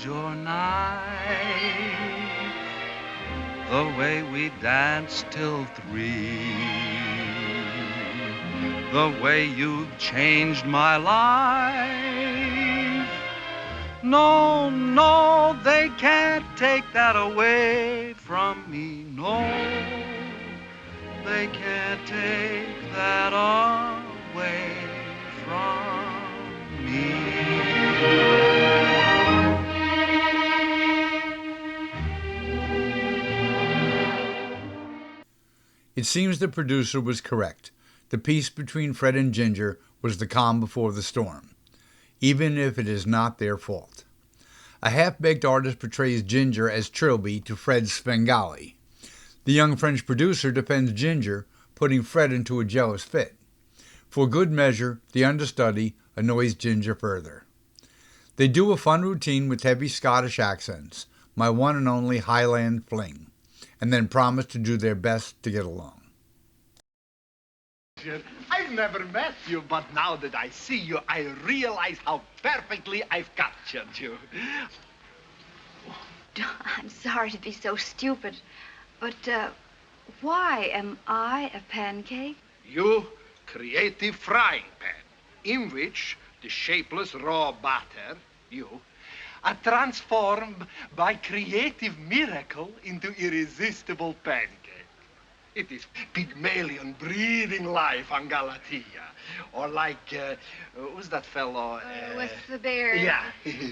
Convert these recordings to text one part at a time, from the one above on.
your night, the way we danced till 3, the way you've changed my life. No, no, they can't take that away from me. No, they can't take that away from me. It seems the producer was correct. The peace between Fred and Ginger was the calm before the storm, even if it is not their fault. A half-baked artist portrays Ginger as Trilby to Fred's Svengali. The young French producer defends Ginger, putting Fred into a jealous fit. For good measure, the understudy annoys Ginger further. They do a fun routine with heavy Scottish accents, my one and only Highland Fling, and then promise to do their best to get along. I've never met you, but now that I see you, I realize how perfectly I've captured you. I'm sorry to be so stupid, but why am I a pancake? You, creative frying pan, in which the shapeless raw batter, you, are transformed by creative miracle into irresistible pancake. It is Pygmalion breathing life on Galatea. Or like, who's that fellow? With the beard. Yeah.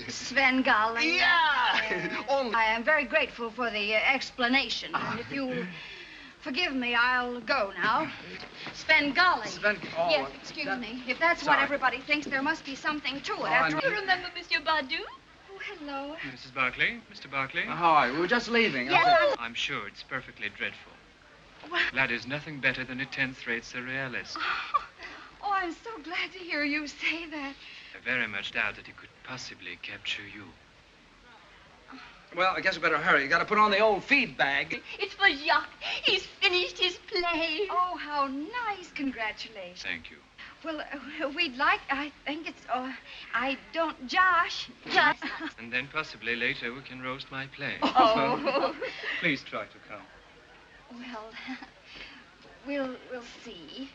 Svengali. Yeah. Only... I am very grateful for the explanation. And if you forgive me, I'll go now. Svengali. Oh, yes, excuse me. If that's what everybody thinks, there must be something to it. After You remember Monsieur Badu? Oh, hello. Mrs. Barkley, Mr. Barkley. How are you? We were just leaving. Yes. I'm sure it's perfectly dreadful. Well, That is nothing better than a 10th-rate surrealist. oh, I'm so glad to hear you say that. I very much doubt that he could possibly capture you. Well, I guess we better hurry. You got to put on the old feed bag. It's for Jacques. He's finished his play. Oh, how nice. Congratulations. Thank you. Well, we'd like, I think it's, I don't, Josh. And then possibly later we can roast my play. Oh. Please try to come. Well, we'll see.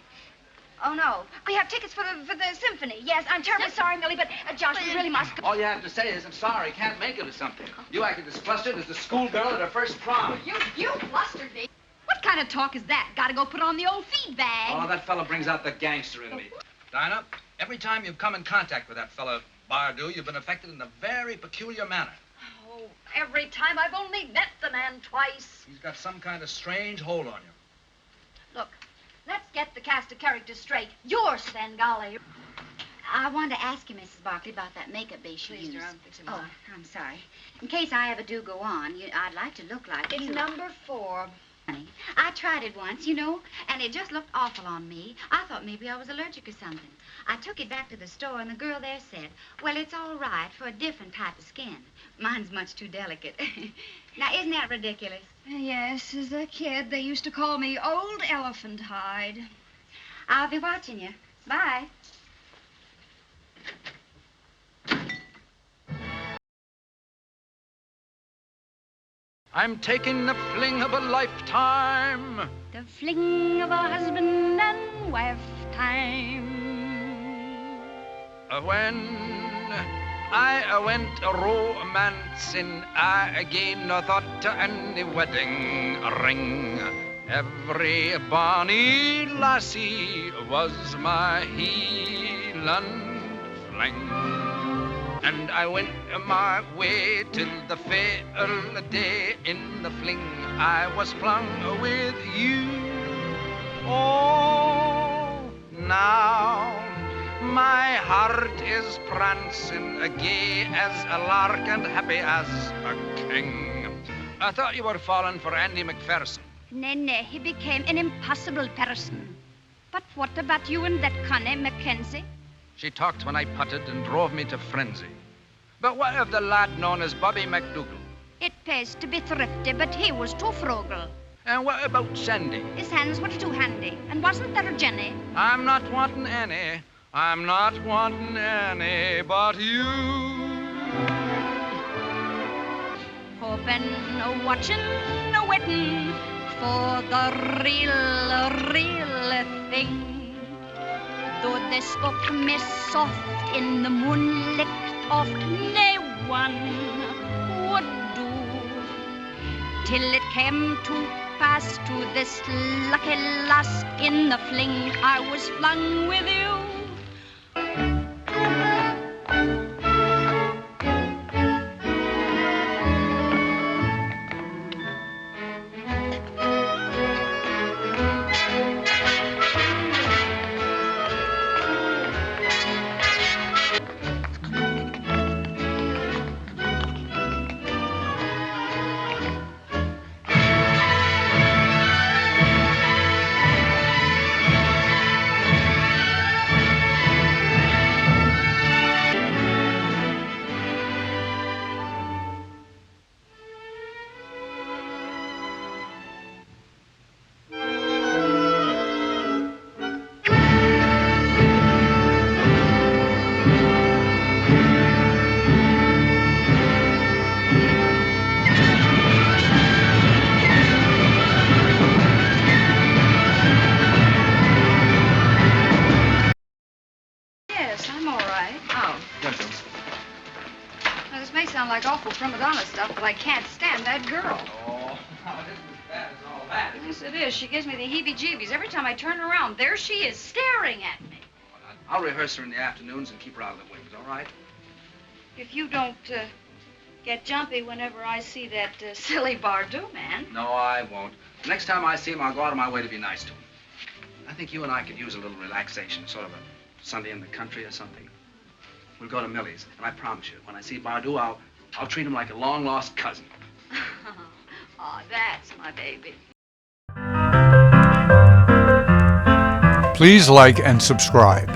Oh, no. We have tickets for the symphony. Yes, I'm terribly sorry, Millie, but Josh, we really must go. All you have to say is, I'm sorry, can't make it or something. You acted as flustered as the schoolgirl at her first prom. You flustered me. What kind of talk is that? Gotta go put on the old feed bag. Oh, that fellow brings out the gangster in me. Dinah, every time you've come in contact with that fellow Bardou, you've been affected in a very peculiar manner. Oh, every time. I've only met the man twice. He's got some kind of strange hold on you. Look, let's get the cast of characters straight. You're Svengali. I wanted to ask you, Mrs. Barkley, about that makeup base you Please, used. dear, I'm fixing Oh, mine. I'm sorry. In case I ever do go on, I'd like to look like It's you. number 4. Honey, I tried it once, and it just looked awful on me. I thought maybe I was allergic or something. I took it back to the store, and the girl there said, well, it's all right for a different type of skin. Mine's much too delicate. Now, isn't that ridiculous? Yes, as a kid, they used to call me Old Elephant Hide. I'll be watching you. Bye. I'm taking the fling of a lifetime. The fling of a husband and wife time. When I went romancing, I gave no thought to any wedding ring. Every bonny lassie was my Highland Fling. And I went my way till the fair day in the fling I was flung with you. Oh, now my heart is prancing, gay as a lark and happy as a king. I thought you were falling for Andy McPherson. Nay, he became an impossible person. But what about you and that Connie Mackenzie? She talked when I putted and drove me to frenzy. But what of the lad known as Bobby McDougal? It pays to be thrifty, but he was too frugal. And what about Sandy? His hands were too handy. And wasn't there a Jenny? I'm not wanting any. I'm not wanting any but you. open, watching, waiting for the real thing. Though they spoke me soft in the moonlight, oft no one would do, till it came to pass to this lucky last in the fling I was flung with you. Yes, I'm all right. Oh. Now, this may sound like awful prima donna stuff, but I can't stand that girl. Oh, now it isn't as bad as all that. Yes, it is. She gives me the heebie-jeebies. Every time I turn around, there she is, staring at me. I'll rehearse her in the afternoons and keep her out of the wings, all right? If you don't get jumpy whenever I see that silly Bardou man. No, I won't. Next time I see him, I'll go out of my way to be nice to him. I think you and I could use a little relaxation, sort of a Sunday in the country or something. We'll go to Millie's, and I promise you, when I see Bardou, I'll treat him like a long-lost cousin. Oh, that's my baby. Please like and subscribe.